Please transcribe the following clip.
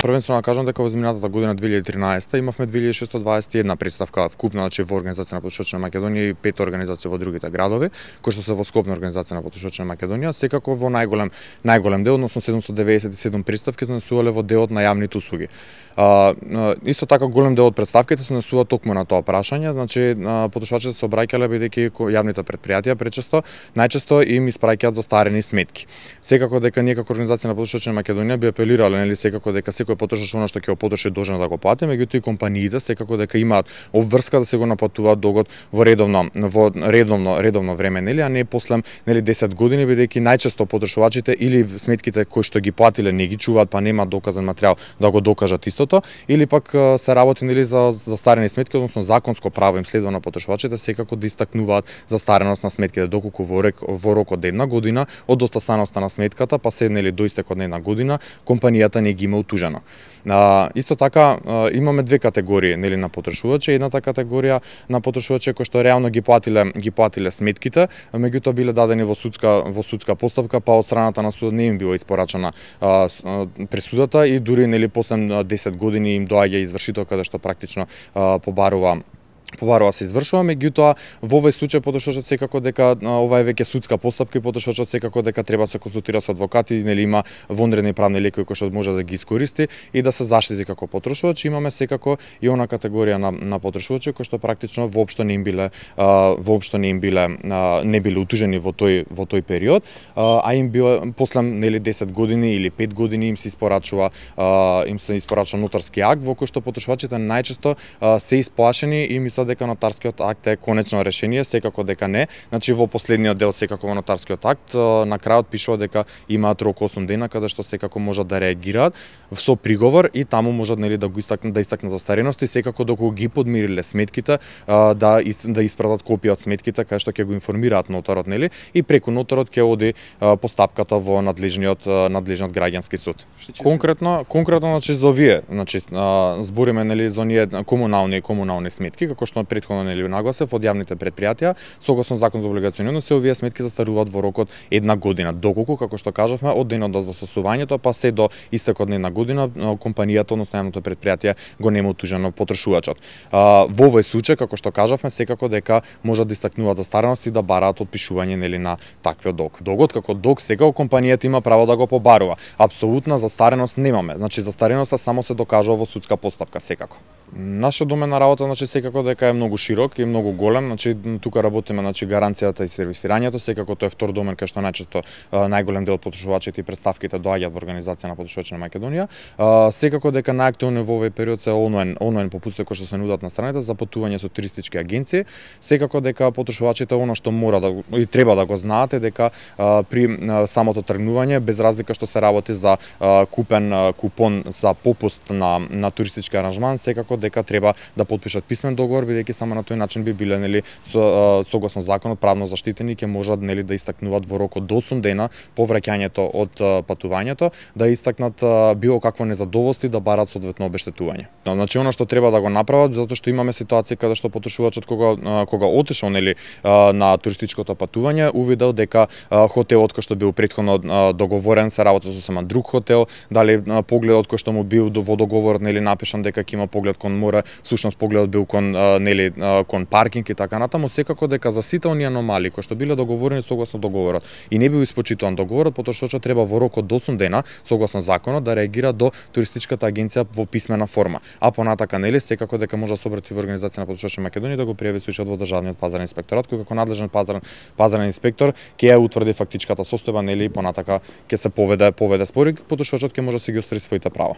Првенствено да кажам дека во изминатата година 2013 имавме 2621 представка вкупно, значи во Организација на потрошачи на Македонија и 5 организации во другите градови, кои што се во скоп на Организација на потрошачи на Македонија, секако во најголем дел, односно 797 представки се однесувале во делот на јавните услуги. Исто така голем дел од представките се однесува токму на тоа прашање, значи потрошачите се обраќале бидејќи јавните предпријатија најчесто им испраќаат застарени сметки. Секако дека ние како Организација на потрошачи на Македонија би апелирале, нели, секако дека секој потрошач она што ќе го потроши должен да го плати, меѓутоа и компаниите секако дека имаат обврска да се го напатуваат догот во редовно време, нели, а не после, нели, 10 години, бидејќи најчесто потрошувачите или сметките кои што ги платиле не ги чуваат, па немаат доказен материјал да го докажат истото, или пак се работи, нели, за застарени сметки, односно законско право им следува на потрошувачите секако да истакнуваат застареност на сметките, доколку во рок од една година од доставаноста на сметката, па се, нели, до истекот на една година, компанијата не ги има утужено. Исто така имаме две категории, нели, на потрошувачи. Едната категорија на потрошувачи кои што реално ги платиле сметките, меѓутоа биле дадени во судска постапка, па од страната на судот не им било испорачана пресудата и дури, нели, после 10 години им доаѓа извршител каде што практично побарува се извршува, меѓутоа во овој случај потрошачот секако дека ова е веќе судска постапка и потрошачот секако дека треба да се консултира со адвокати, нели, има вонредни правни лекови кои што може да ги искористи и да се заштити како потрошувач. Имаме секако и она категорија на потрошувачи кои што практично воопшто не биле утужени во тој период, а им биле после, нели, 10 години или 5 години им се испорачува нотарски акт во кој што потрошувачите најчесто се исплашени и мислат дека нотарскиот акт е конечно решение, секако дека не. Значи во последниот дел секако во нотарскиот акт на крајот пишува дека имаат рок 8 дена каде што секако можат да реагираат со приговор и таму можат, нели, да истакнат застареност и секако доколку ги подмириле сметките да испратат копија од сметките каде што ќе го информираат нотарот, нели, и преку нотарот ќе оди постапката во надлежниот граѓански суд. Конкретно значи за овие, значи збориме, нели, за оние комунални сметки, како што претходно, нели, нагласив, од јавните предпријатија, согласно Закон за облигациони се овие сметки застаруваат во рок од една година, доколку, како што кажавме, од денот до засосувањето, па се до истекот на една година, компанијата, односно јавното предпријатие, го нема утужено потрошувачот. Во овој случај, како што кажавме, секако дека можат да истакнуваат застареност и да бараат отпишување, нели, на таквиот долг. Долгот како долг секако компанијата има право да го побарува. Апсолутна застареност немаме. Значи застареноста само се докажува во судска постапка секако. Нашиот домен на работа, значи, секако дека е многу широк и многу голем, значи тука работиме, значи, гаранцијата и сервисирањето, секако тоа е втор домен кај што најчесто најголем дел од потрошувачите и представките доаѓаат во Организација на потрошачи на Македонија. Секако дека најактуелни во овој период се онлайн попустите кои што се нудат на страните за патување со туристички агенции. Секако дека потрошувачите она што мора да и треба да го знаат е дека при самото тргнување, без разлика што се работи за купен купон за попуст на туристички аранжман, секако дека треба да потпишат писмен договор, бидејќи само на тој начин би биле, нели, согласно законот правно заштитени, ќе можат, нели, да истакнуваат во рок од 8 дена по враќањето од патувањето, да истакнат било какво незадоволство, да барат соодветно обештетување. Значи она што треба да го направат, затоа што имаме ситуација каде што потрошувачот кога отишол, нели, на туристичкото патување, увидел дека хотелот кој што бил претходно договорен се работи со сама друг хотел, дали погледот кој што му бил во договорот, нели, напишан дека ќе има поглед кон море, всушност погледот бил кон, нели, кон паркинг и така натаму, секако дека за сите оние аномалии кои што биле договорени согласно договорот и не бил испочитуван договорот, потрошувачот треба во рок од 8 дена согласно законот да реагира до туристичката агенција во писмена форма. А понатака, нели, секако дека може да се обрати во Организација на потрошачи на Македонија да го пријави случајот во Државниот пазарен инспекторат, кој како надлежен пазарен инспектор ќе ја утврди фактичката состојба, нели, и понатака ќе се поведе спор и потрошувачот ќе може да си ги остари своите права.